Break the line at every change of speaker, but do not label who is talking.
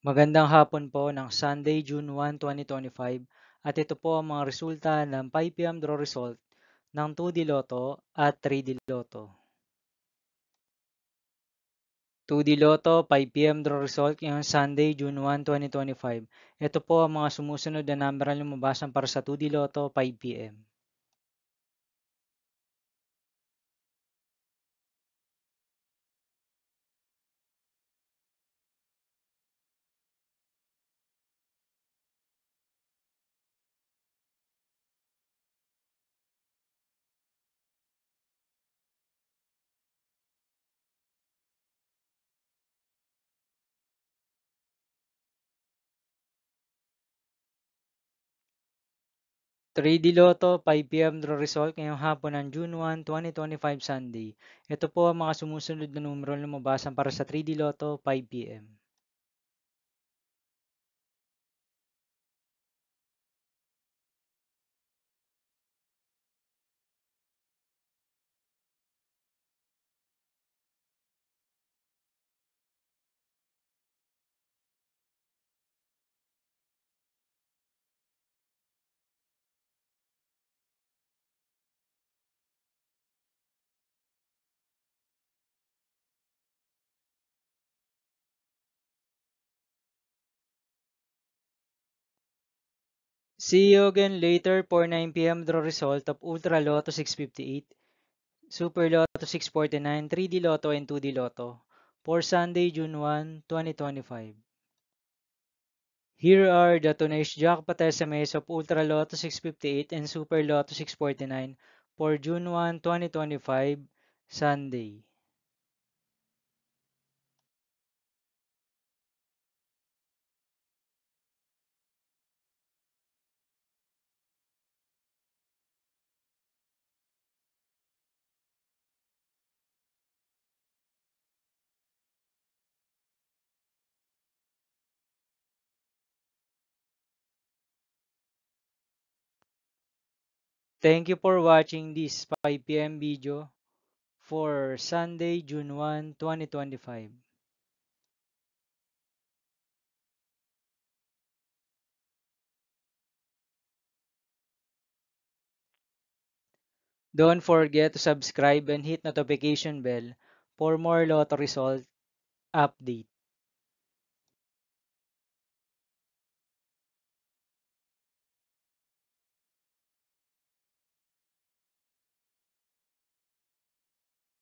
Magandang hapon po ng Sunday, June 1, 2025 at ito po ang mga resulta ng 5 p.m. draw result ng 2D Lotto at 3D Lotto. 2D Lotto 5 p.m. draw result ngayong Sunday, June 1, 2025. Ito po ang mga sumusunod na number na lumabasan para sa 2D Lotto 5 p.m. 3D Lotto 5 p.m. draw result ngayong hapon ng June 1, 2025 Sunday. Ito po ang mga sumusunod na numero na lumabasan para sa 3D Lotto 5 p.m. 'See you again later for 9 p.m. draw result of Ultra Lotto 658, Super Lotto 649, 3D Lotto and 2D Lotto for Sunday, June 1, 2025. Here are the today's jackpot estimates of Ultra Lotto 658 and Super Lotto 649 for June 1, 2025, Sunday. Thank you for watching this 5 p.m. video for Sunday, June 1, 2025. Don't forget to subscribe and hit notification bell for more lotto result update.